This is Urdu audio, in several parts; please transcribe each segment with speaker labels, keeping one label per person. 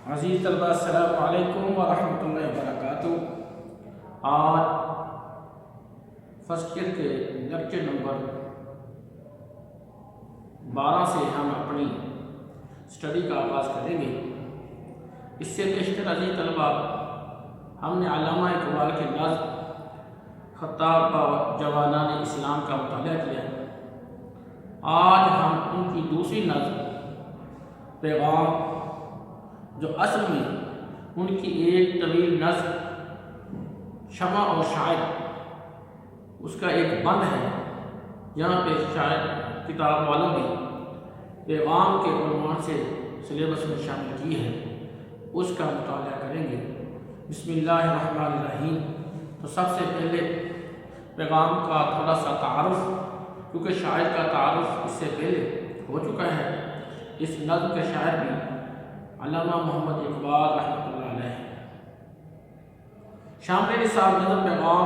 Speaker 1: عزیز طلباء السلام علیکم ورحمۃ اللہ وبرکاتہ۔ آج فرسٹ ایئر کے لیکچر نمبر 12 سے ہم اپنی اسٹڈی کا آغاز کریں گے۔ اس سے پیشتر عزیز طلباء ہم نے علامہ اقبال کے نظم خطاب جوانان اسلام کا مطالعہ کیا ہے۔ آج ہم ان کی دوسری نظم پیغام، جو اصل میں ان کی ایک طویل نظم شمع اور شاعر، اس کا ایک بند ہے، یہاں پہ شاید کتاب والوں نے پیغام کے عنوان سے سلیبس میں شامل کی ہے، اس کا مطالعہ کریں گے۔ بسم اللہ الرحمن الرحیم۔ تو سب سے پہلے پیغام کا تھوڑا سا تعارف، کیونکہ شاعر کا تعارف اس سے پہلے ہو چکا ہے۔ اس نظم کے شاعر بھی علامہ محمد اقبال رحمۃ اللہ علیہ۔ شامل نصاب نظم پیغام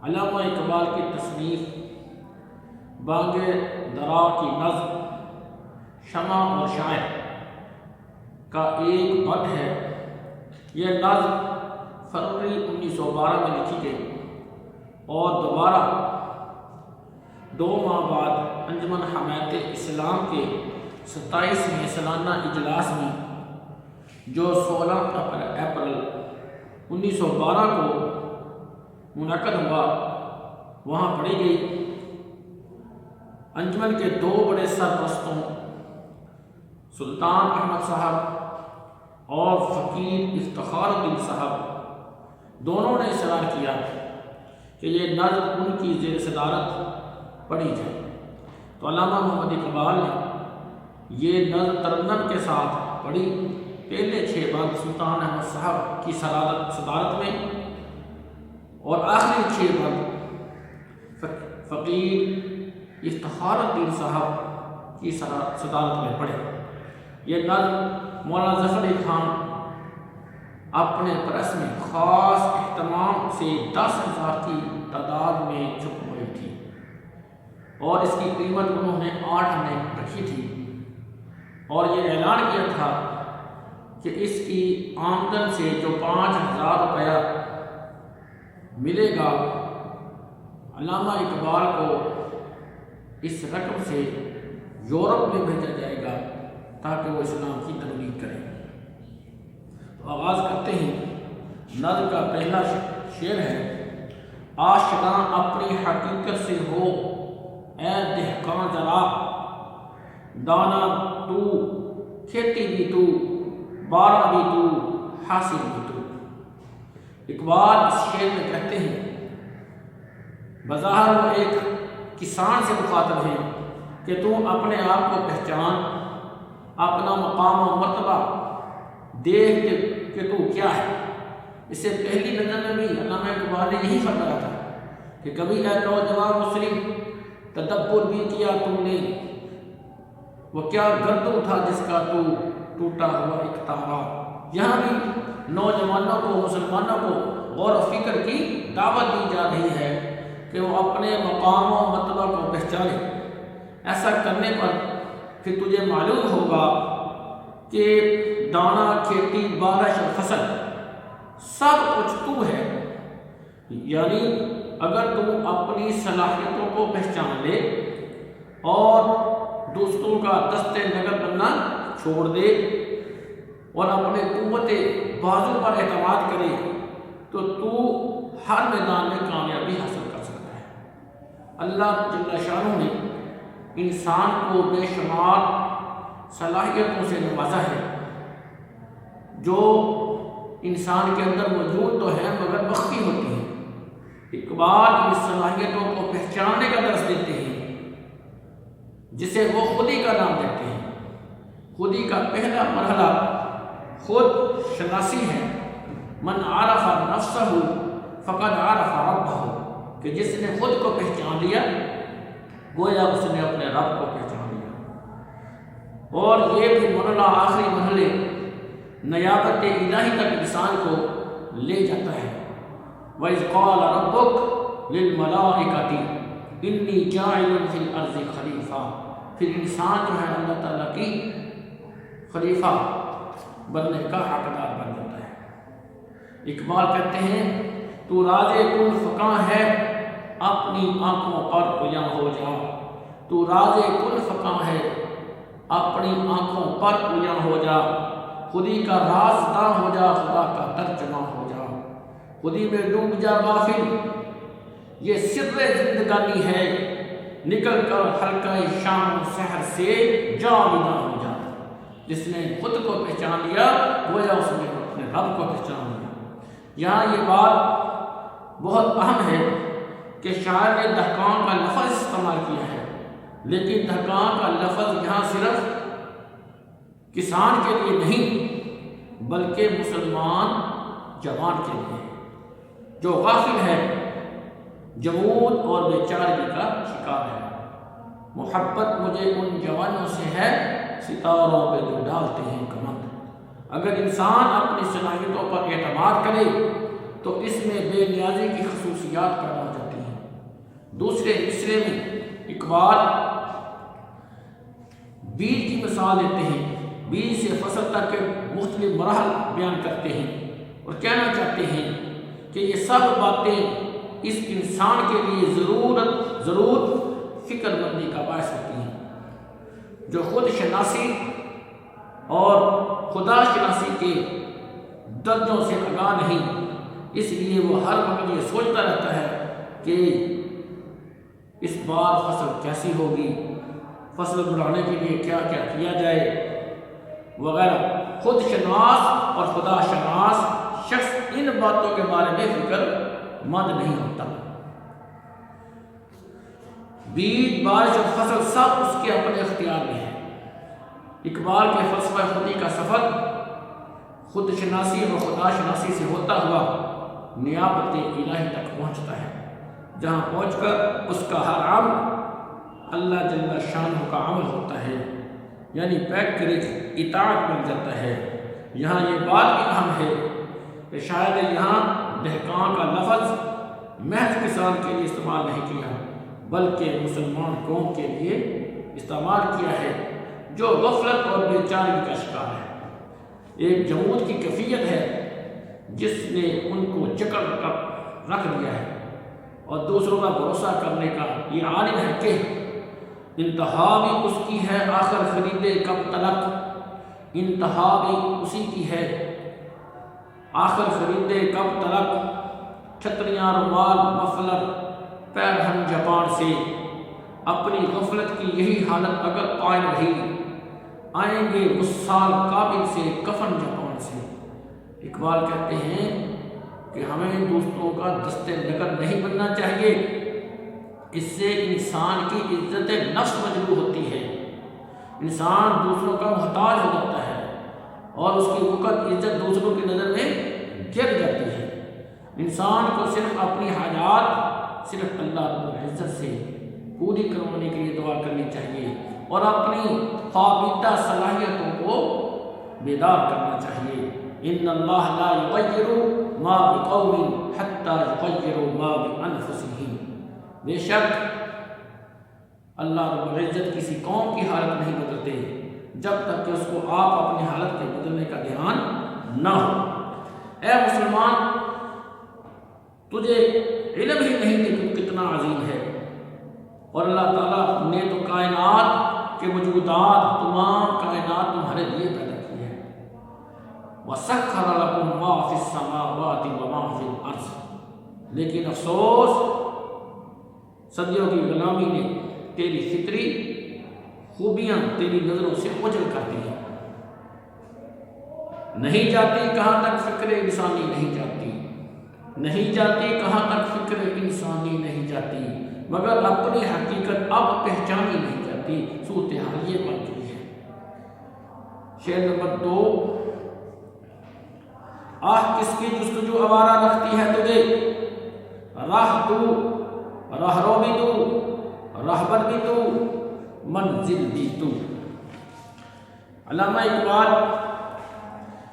Speaker 1: علامہ اقبال کی تصنیف، بانگ درا کی نظم شمع اور شاعر کا ایک بند ہے۔ یہ نظم فروری 1912 میں لکھی گئی اور دوبارہ 2 ماہ بعد انجمن حمایت اسلام کے 27ویں سالانہ اجلاس میں، جو 16 اپریل 1912 کو منعقد ہوا، وہاں پڑھی گئی۔ انجمن کے 2 بڑے سرپرستوں سلطان احمد صاحب اور فقیر افتخار الدین صاحب دونوں نے اصرار کیا کہ یہ نظم ان کی زیر صدارت پڑھی جائے۔ تو علامہ محمد اقبال نے یہ نظم ترنم کے ساتھ پڑھی۔ پہلے 6 بند سلطان احمد صاحب کی صدارت میں اور آخری 6 بند فقیر افتخار الدین صاحب کی صدارت میں پڑھے۔ یہ نظم مولانا ظفر علی خان اپنے پریس میں خاص اہتمام سے 10,000 کی تعداد میں چھپ ہوئی تھی، اور اس کی قیمت انہوں نے 8 میں رکھی تھی، اور یہ اعلان کیا تھا کہ اس کی آمدن سے جو 5,000 روپیہ ملے گا، علامہ اقبال کو اس رقم سے یورپ میں بھیجا جائے گا تاکہ وہ اسلام کی تبلیغ کریں۔ تو آغاز کرتے ہیں۔ نظم کا پہلا شعر ہے: آشنا اپنی حقیقت سے ہو اے دہقاں ذرا، دانا تو کھیتی بھی تو، بارہ بھی تو، حاصل بھی تو۔ اقبال اس شعر میں کہتے ہیں، بظاہر وہ ایک کسان سے مخاطب ہیں کہ تو اپنے آپ کو پہچان، اپنا مقام و مرتبہ دیکھ کہ تو کیا ہے۔ اس سے پہلی نظر میں بھی علامہ اقبال نے یہی فرمایا تھا کہ کبھی اے نوجوان مسلم تدبر بھی کیا تم نے، وہ کیا گردوں تھا جس کا تو ٹوٹا ہوا ایک تارا۔ یہاں بھی نوجوانوں کو، مسلمانوں کو غور و فکر کی دعوت دی جا رہی ہے کہ وہ اپنے مقام و مرتبہ کو پہچانے۔ ایسا کرنے پر پھر تجھے معلوم ہوگا کہ دانا، کھیتی، بارش اور فصل سب کچھ تو ہے۔ یعنی اگر تم اپنی صلاحیتوں کو پہچان لے اور دوستوں کا دست نگر بننا چھوڑ دے اور اپنے قوت بازو پر اعتماد کرے تو ہر میدان میں کامیابی حاصل کر سکتا ہے۔ اللہ جل شانہ نے انسان کو بے شمار صلاحیتوں سے نوازا ہے، جو انسان کے اندر موجود تو ہے مگر مخفی ہوتی ہیں۔ اقبال ان صلاحیتوں کو پہچاننے کا درس دیتے ہیں، جسے وہ خودی کا نام دیتے ہیں۔ خودی کا پہلا مرحلہ خود شناسی ہے۔ من عرف نفسہ فقد عرف ربہ، کہ جس نے خود کو پہچان لیا گویا اس نے اپنے رب کو پہچان لیا۔ اور یہ بھی مرحلہ آخری مرحلے نیابت الہی تک انسان کو لے جاتا ہے۔ وَإِذْ قَالَ رَبُّكَ لِلْمَلَائِكَةِ إِنِّي جَاعِلٌ فِي الْأَرْضِ خَلِيفَةً۔ پھر انسان جو ہے اللہ تعالیٰ کی خلیفہ بننے کا حقدار بن جاتا ہے۔ اقبال کہتے ہیں تو راز کن فکاں ہے اپنی آنکھوں پر عیاں ہو جا، تو راز کن فکاں ہے اپنی آنکھوں پر عیاں ہو جا، خودی کا رازداں ہو جا، خدا کا ترجمہ ہو جا، خودی میں ڈوب جا غافل، یہ سر زندگانی ہے، نکل کر حلقہ شام و سحر سے جاویداں ہو جا۔ جس نے خود کو پہچان لیا گویا اس نے اپنے رب کو پہچان لیا۔ یہاں یہ بات بہت اہم ہے کہ شاعر نے دہقان کا لفظ استعمال کیا ہے، لیکن دہقان کا لفظ یہاں صرف کسان کے لیے نہیں بلکہ مسلمان جوان کے لیے جو غافل ہے، جمود اور بے چارگی کا شکار ہے۔ محبت مجھے ان جوانوں سے ہے ستاروں پہ جو ڈالتے ہیں کمند۔ اگر انسان اپنی صلاحیتوں پر اعتماد کرے تو اس میں بے نیازی کی خصوصیات پیدا ہو جاتی ہیں۔ دوسرے مصرعے میں اقبال بیج کی مثال دیتے ہیں، بیج سے فصل تک کے مختلف مراحل بیان کرتے ہیں اور کہنا چاہتے ہیں کہ یہ سب باتیں اس انسان کے لیے ضرور فکر مندی کا باعث ہوتی ہیں۔ جو خود شناسی اور خدا شناسی کے درجوں سے آگاہ نہیں، اس لیے وہ ہر وقت یہ سوچتا رہتا ہے کہ اس بار فصل کیسی ہوگی، فصل بڑھانے کے لیے کیا کیا کیا جائے وغیرہ۔ خود شناس اور خدا شناس شخص ان باتوں کے بارے میں فکر مند نہیں ہوتا۔ بیج، بارش اور فصل سب اس کے اپنے اختیار میں ہے۔ اقبال کے فلسفہ خودی کا سفر خود شناسی اور خدا شناسی سے ہوتا ہوا نیابت الہی تک پہنچتا ہے، جہاں پہنچ کر اس کا ہر عمل اللہ جل شانہ کا عمل ہوتا ہے، یعنی پیکرج اطاعت بن جاتا ہے۔ یہاں یہ بات بھی اہم ہے کہ شاید یہاں دہقان کا لفظ محض کسان کے لیے استعمال نہیں کیا بلکہ مسلمان قوم کے لیے استعمال کیا ہے جو غفلت اور بے چارگی کا شکار ہے۔ ایک جمود کی کیفیت ہے جس نے ان کو جکڑ کر رکھ دیا ہے اور دوسروں کا بھروسہ کرنے کا یہ عالم ہے کہ انتہا بھی اس کی ہے آخر خریدے کب تلک، انتہا بھی اسی کی ہے آخر خریدے کب تلک، چھتریاں رومال مفلر پیرہن جاپان سے، اپنی غفلت کی یہی حالت اگر قائم رہی، آئیں گے غسال کابل سے کفن جاپان سے۔ اقبال کہتے ہیں کہ ہمیں دوسروں کا دست نگر نہیں بننا چاہیے، اس سے انسان کی عزت نفس مجروح ہوتی ہے، انسان دوسروں کا محتاج ہو جاتا ہے اور اس کی وقت عزت دوسروں کی نظر میں گر جاتی ہے۔ انسان کو صرف اپنی حاجات صرف اللہ رب العزت سے پوری کروانے کے لیے دعا کرنی چاہیے اور اپنی خوابیدہ صلاحیتوں کو بیدار کرنا چاہیے۔ ان اللہ لا یغیر ما بقوم حتی یغیروا ما بانفسہم، بے شک اللہ رب العزت کسی قوم کی حالت نہیں بدلتے جب تک کہ اس کو آپ اپنی حالت کے بدلنے کا دھیان نہ ہو۔ اے مسلمان، تجھے علم ہی نہیں کہ تو کتنا عظیم ہے، اور اللہ تعالیٰ نے تو کائنات کے موجودات تمام کائنات تمہارے لیے پیدا کی ہے۔ وَسَخَّرَ لَكُم مَّا فِي السَّمَاوَاتِ وَمَا فِي الْأَرْضِ، لیکن افسوس صدیوں کی غلامی نے تیری فطری خوبیاں تیری نظروں سے اوجھل کر دی ہیں۔ نہیں جاتی کہاں تک فکر انسانی نہیں جاتی، نہیں جاتی کہاں تک فکر انسانی نہیں جاتی، مگر اپنی حقیقت اب پہچانی نہیں جاتی، صورتحال یہ بن چکی ہے۔ شعر نمبر 2، آہ کس کی جستجو آوارہ رکھتی ہے تجھے، راہ تو راہرو بھی تو راہبر بھی تو منزل بھی تو۔ علامہ اقبال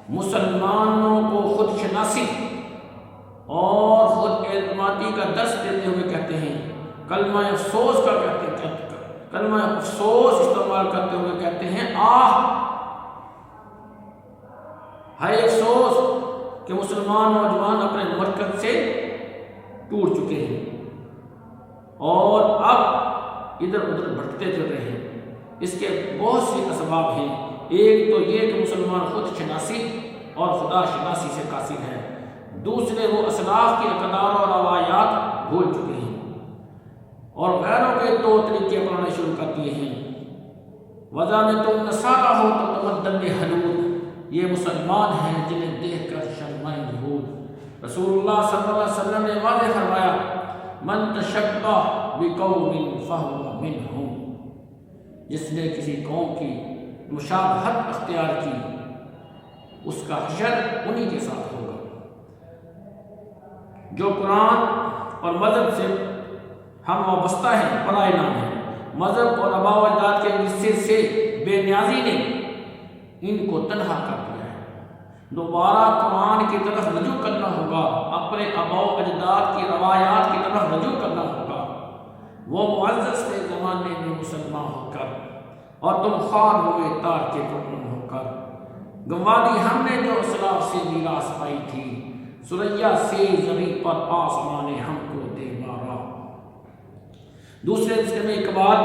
Speaker 1: مسلمانوں کو خود شناسی اور خود اعتمادی کا درس دیتے ہوئے کہتے ہیں، کلمہ افسوس کا کلمہ افسوس استعمال کرتے ہوئے کہتے ہیں، آہ ہے افسوس کہ مسلمان نوجوان اپنے مرکز سے ٹوٹ چکے ہیں اور اب ادھر ادھر بھٹکتے چل رہے ہیں۔ اس کے بہت سے اسباب ہیں۔ ایک تو یہ کہ مسلمان خود شناسی اور خدا شناسی سے قاصر ہے، دوسرے وہ اسلاف کی اقدار اور روایات بھول چکے ہیں اور غیروں کے طور طریقے اپنانے شروع کر دیے ہیں۔ وضع میں تم نصارہ ہو تو تمدن حدود، یہ مسلمان ہیں جنہیں دیکھ کر شرمائیں یہود۔ رسول اللہ صلی اللہ علیہ وسلم نے واضح فرمایا من تشبہ بقوم فہو منہم، جس نے کسی قوم کی مشابہت اختیار کی اس کا حشر انہی کے ساتھ ہوگا۔ جو قرآن اور مذہب سے ہم وابستہ ہیں پرائے نام ہیں، مذہب اور آباء و اجداد کے ورثے سے بے نیازی نے ان کو تنہا کر دیا ہے۔ دوبارہ قرآن کی طرف رجوع کرنا ہوگا، اپنے آباء و اجداد کی روایات کی طرف رجوع کرنا ہوگا۔ وہ معزز تھے زمانے میں مسلمان ہو کر اور تم خوار ہوئے تار کے ٹکڑے ہو کر۔ گنوا دی ہم نے جو اسلاف سے میراث پائی تھی، سریا سے زمین پر آسمان نے ہم کو دے مارا۔ دوسرے حصے میں اقبال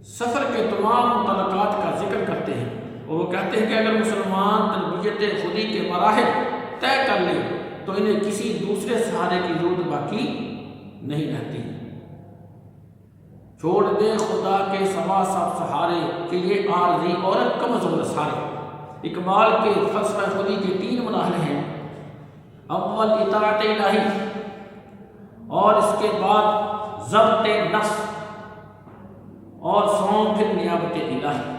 Speaker 1: سفر کے تمام متعلقات کا ذکر کرتے ہیں اور وہ کہتے ہیں کہ اگر مسلمان تربیت خودی کے مراحل طے کر لے تو انہیں کسی دوسرے سہارے کی ضرورت باقی نہیں رہتی۔ چھوڑ دے خدا کے سوا سب سہارے کہ یہ عارضی عورت کمزور سارے۔ اقبال کے فلسفہ خودی کے 3 مراحل ہیں، اول اطاعت الہی اور اس کے بعد ضبط نفس اور سوم پھر نیابت الہی۔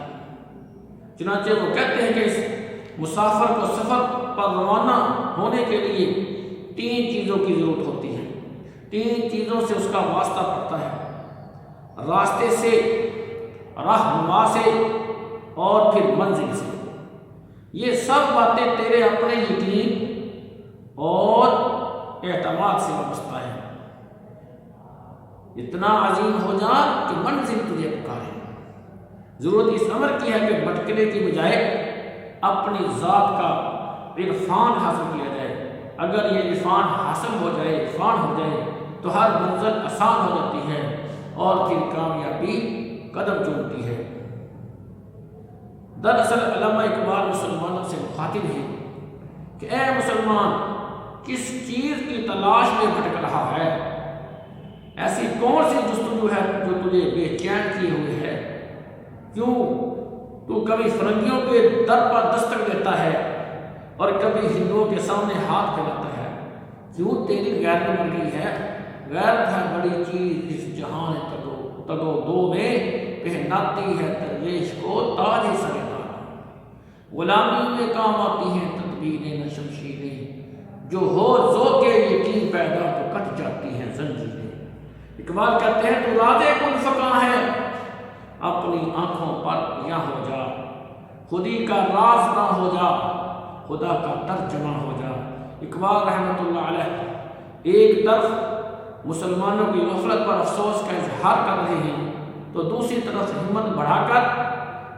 Speaker 1: چنانچہ وہ کہتے ہیں کہ اس مسافر کو سفر پر روانہ ہونے کے لیے 3 چیزوں کی ضرورت ہوتی ہے۔ 3 چیزوں سے اس کا واسطہ پڑتا ہے، راستے سے، رہنما سے اور پھر منزل سے۔ یہ سب باتیں تیرے اپنے یقین اور اعتماد سے وابستہ ہے۔ اتنا عظیم ہو جا کہ منزل تجھے پکارے۔ ضرورت اس امر کی ہے کہ بھٹکنے کی بجائے اپنی ذات کا عرفان حاصل کیا جائے۔ اگر یہ عرفان حاصل ہو جائے، عرفان ہو جائے تو ہر منزل آسان ہو جاتی ہے اور پھر کامیابی قدم چومتی ہے۔ دراصل علامہ اقبال مسلمانوں سے مخاطب ہیں کہ اے مسلمان، کس چیز کی تلاش میں بھٹک رہا ہے؟ ایسی کون سی جستجو ہے جو تجھے بے چین کیے ہوئے ہے؟ کیوں تو کبھی فرنگیوں کے در پر دستک دیتا ہے اور کبھی ہندوؤں کے سامنے ہاتھ پھیلاتا ہے؟ کیوں تیری غیرت مر گئی ہے؟ غیرت ہے بڑی چیز اس جہان تگو دو میں، پہناتی ہے درویش کو تاج سردار۔ غلامی میں کام آتی ہیں تدبیریں نہ شمشیریں، جو ہو ذوق یقین پیدا تو کٹ جاتی ہیں زنجیریں۔ اقبال کہتے ہیں تو راز کن فقاں ہے، اپنی آنکھوں پر یا ہو جا، خودی کا راز نہ ہو جا، خدا کا ترجمہ ہو جا۔ اقبال رحمۃ اللہ علیہ ایک طرف مسلمانوں کی غفلت پر افسوس کا اظہار کر رہے ہیں تو دوسری طرف ہمت بڑھا کر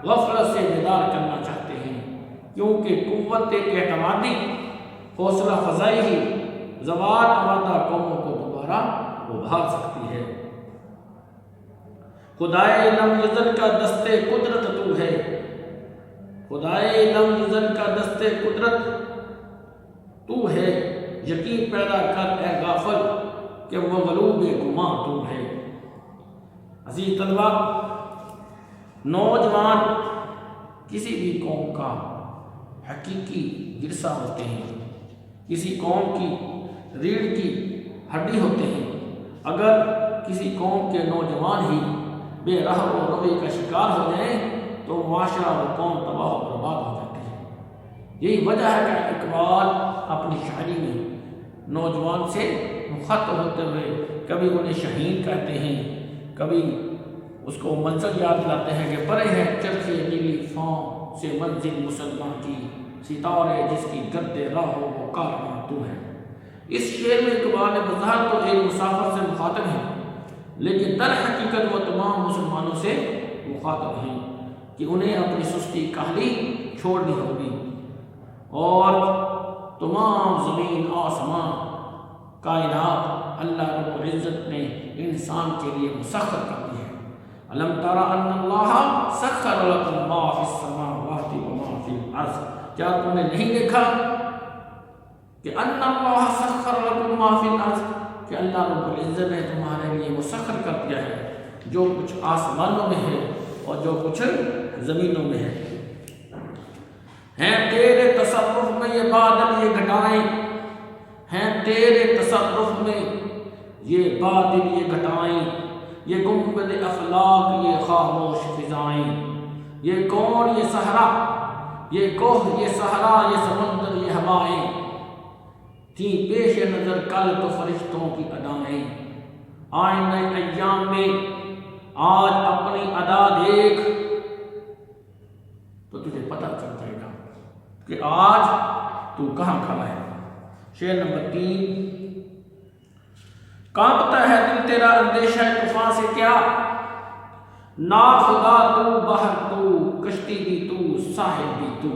Speaker 1: غفلت سے بیدار کرنا چاہتے ہیں، کیونکہ قوت اعتمادی حوصلہ فزائی ہی زوال آمادہ قوموں کو دوبارہ ابھار سکتی ہے۔ خدائے لم یزل کا دست قدرت تو ہے، خدائے لم یزل کا دست قدرت تو ہے، یقین پیدا کر اے غافل کہ مغلوب گماں تو ہے۔ عزیز طلبہ، نوجوان کسی بھی قوم کا حقیقی ورثہ ہوتے ہیں، کسی قوم کی ریڑھ کی ہڈی ہوتے ہیں۔ اگر کسی قوم کے نوجوان ہی بے راہ و روی کا شکار ہو جائیں تو معاشرہ و قوم تباہ و برباد ہو جاتی ہے۔ یہی وجہ ہے کہ اقبال اپنی شاعری میں نوجوان سے مخاطب ہوتے ہوئے کبھی انہیں شہین کہتے ہیں، کبھی اس کو منزل یاد دلاتے ہیں کہ پرے ہے چرخے نیلی فام سے منزل مسلمان کی، ستارے جس کی گرد راہ ہو وہ کارواں تو ہے۔ اس شعر میں اقبال بظاہر تو ایک مسافر سے مخاطب ہیں، لیکن در حقیقت وہ تمام مسلمانوں سے مخاطب ہیں کہ انہیں اپنی سستی کاہلی چھوڑنی ہوگی، اور تمام زمین آسمان کائنات اللہ رب العزت نے انسان کے لیے مسخر کر دی ہے۔ الم تر ان اللہ سخر لکم ما فی السماوات و ما فی الارض، کیا تم نے نہیں دیکھا کہ ان اللہ سخر لکم ما فی الارض، کہ اللہ رب العزت نے تمہارے لیے مسخر کر دیا ہے جو کچھ آسمانوں میں ہے اور جو کچھ زمینوں میں ہے۔ ہیں تیرے تصرف میں یہ بادل یہ گھٹائیں، ہیں تیرے تصرف میں یہ بادل یہ گھٹائیں، یہ گنبد افلاک یہ خاموش فضائیں، یہ کون یہ صحرا، یہ کوہ یہ صحرا، یہ سمندر یہ ہوائیں، تھی پیش نظر کل تو فرشتوں کی ادائیں، آئینہ ایام میں آج اپنی ادا دیکھ تو تجھے پتہ چل جائے گا کہ آج تو کہاں کھڑا ہے۔ شعر نمبر 3، کانپتا ہے دل تیرا اندیشہ طوفان سے کیا، نا خدا تو بحر تو کشتی بھی تو ساحل بھی تو۔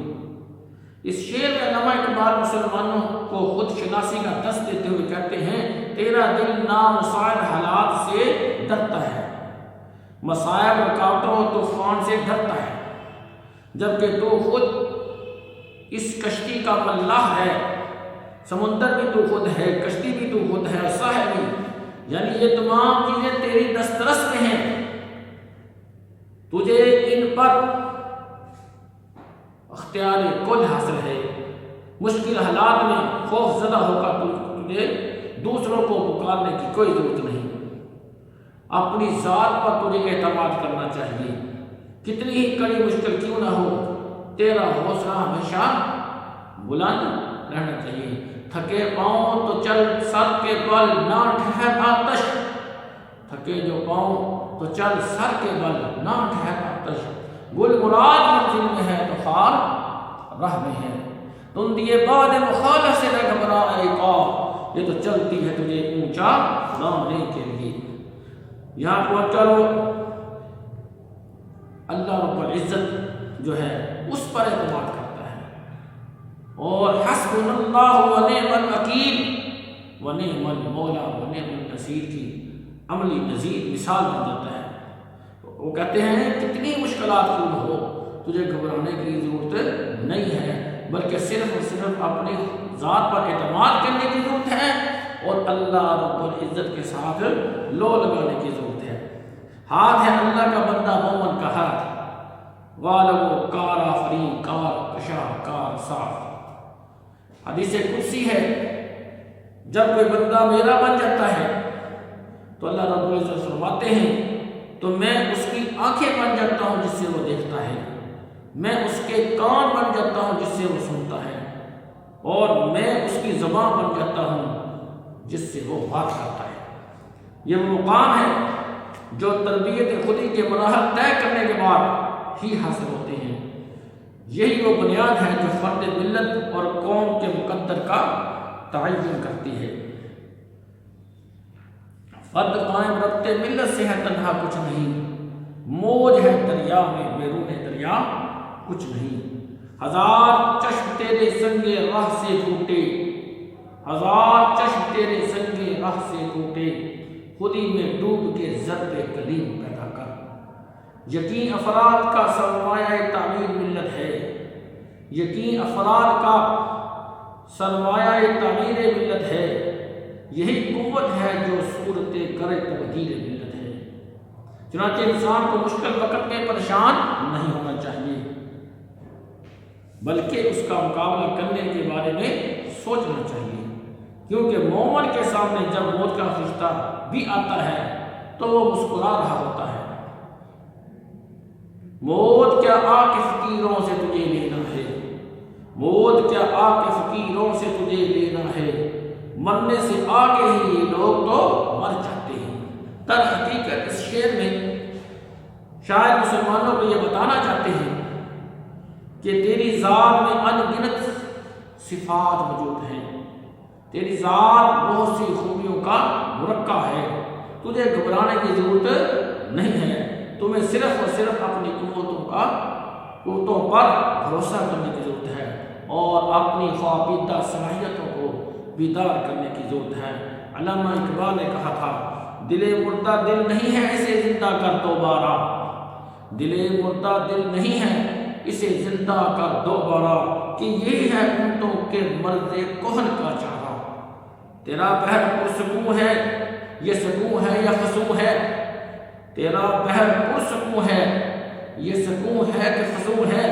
Speaker 1: اس شعر میں علامہ اقبال مسلمانوں کو خود شناسی کا درس دیتے ہوئے کہتے ہیں تیرا دل نامساعد حالات سے ڈرتا ہے، مصائب رکاوٹوں اور طوفان سے ڈرتا ہے، جبکہ تو خود اس کشتی کا ملاح ہے، سمندر بھی تو خود ہے، کشتی بھی تو خود ہے، اور ساحل بھی، یعنی یہ تمام چیزیں تیری دسترس میں ہیں، تجھے ان پر اختیار کل حاصل ہے۔ مشکل حالات میں خوف زدہ ہو کر تجھے دوسروں کو پکارنے کی کوئی ضرورت نہیں، اپنی ذات پر تجھے اعتماد کرنا چاہیے، کتنی ہی کڑی مشکل کیوں نہ ہو، تیرا حوصلہ ہمیشہ بلند رہنا چاہیے۔ تھکے پاؤں تو چل سر کے بل نہ ٹھہر آتش، تھکے جو پاؤں تو چل سر کے بل نہ ٹھہر آتش، گل مراد منزل میں ہے تو خار راہ میں ہے، تم دیے باد مخالف سے نہ گھبرا اے قاف، یہ تو چلتی ہے تجھے اونچا لانے کے لیے۔ یہاں پر چلو اللہ رب العزت جو ہے اس پر اعتماد کرتا ہے، اور حسبنا اللہ و نعم الوکیل و نعم المولا و نعم النصیر کی عملی نظیر مثال بن جاتا ہے۔ وہ کہتے ہیں کتنی مشکلات کیوں نہ ہو تجھے گھبرانے کی ضرورت نہیں ہے، بلکہ صرف اور صرف اپنی ذات پر اعتماد کرنے کی ضرورت ہے اور اللہ رب العزت کے ساتھ لو لگانے کی ضرورت ہے۔ ہاتھ ہے اللہ کا بندہ مومن کا ہاتھ، والو کار آفرین کار کشا کار صاف۔ حدیث قدسی ہے جب کوئی بندہ میرا بن جاتا ہے تو اللہ رب العزت فرماتے ہیں تو میں اس کی آنکھیں بن جاتا ہوں جس سے وہ دیکھتا ہے، میں اس کے کان بن جاتا ہوں جس سے وہ سنتا ہے، اور میں اس کی زبان بن جاتا ہوں جس سے وہ بات کرتا ہے۔ یہ وہ مقام ہے جو تربیت خودی کے مراحل طے کرنے کے بعد ہی حاصل ہوتے ہیں، یہی وہ بنیاد ہے جو فرد ملت اور قوم کے مقدر کا تعین کرتی ہے۔ فرد قائم ربط ملت سے ہے تنہا کچھ نہیں، موج ہے دریا میں بیرون دریا کچھ نہیں، ہزار چشم تیرے سنگے راہ سے ٹوٹے، ہزار چشم تیرے سنگے راہ سے ٹوٹے، خودی میں ڈوب کے ضرب کلیم پیدا کر۔ یقین افراد کا سرمایہ تعمیر ملت ہے، یقین افراد کا سرمایہ تعمیر ملت ہے، یہی قوت ہے جو صورت کرے تبدیل ملت ہے۔ چنانچہ انسان کو مشکل وقت میں پریشان نہیں ہونا چاہیے، بلکہ اس کا مقابلہ کرنے کے بارے میں سوچنا چاہیے، کیونکہ مومن کے سامنے جب موت کا فرشتہ بھی آتا ہے تو وہ مسکرا رہا ہوتا ہے۔ موت کیا آ کے فقیروں سے تجھے لینا ہے، موت کیا آ کے فقیروں سے تجھے لینا ہے، مرنے سے آگے ہی یہ لوگ تو مر جاتے ہیں۔ در حقیقت اس شعر میں شاید مسلمانوں کو یہ بتانا چاہتے ہیں کہ تیری ذات میں ان گنت صفات موجود ہیں، تیری ذات بہت سی خوبیوں کا مرکب ہے، تجھے گھبرانے کی ضرورت نہیں ہے، تمہیں صرف اور صرف اپنی قوتوں پر بھروسہ کرنے کی ضرورت ہے اور اپنی خوابیدہ صلاحیتوں کو بیدار کرنے کی ضرورت ہے۔ علامہ اقبال نے کہا تھا، دل مردہ دل نہیں ہے اسے زندہ کر دوبارہ، دل مردہ دل نہیں ہے اسے زندہ کر دوبارہ، کہ یہی ہے اونٹوں کے مرض کہن کا چارہ۔ تیرا بحر پرسکون ہے یہ سکون ہے یا خصوم ہے، تیرا بحر پرسکون ہے یہ سکون ہے کہ خصوم ہے،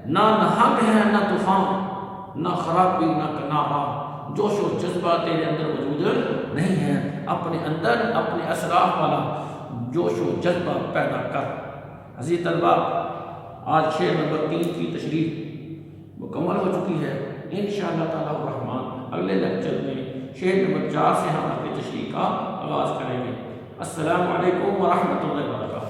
Speaker 1: نہ نہنگ ہے نہ طوفان، نہ خرابی نہ کنارہ، جوش و جذبہ تیرے اندر موجود نہیں ہے۔ اپنے اندر اپنے اسراف والا جوش و جذبہ پیدا کر۔ عزیز طلبہ، آج شعر نمبر 3 کی تشریح مکمل ہو چکی ہے۔ انشاءاللہ تعالی الرحمن اگلے لیکچر میں شعر نمبر 4 سے ہم اپنی تشریح کا آغاز کریں گے۔ السلام علیکم ورحمۃ اللہ وبرکاتہ۔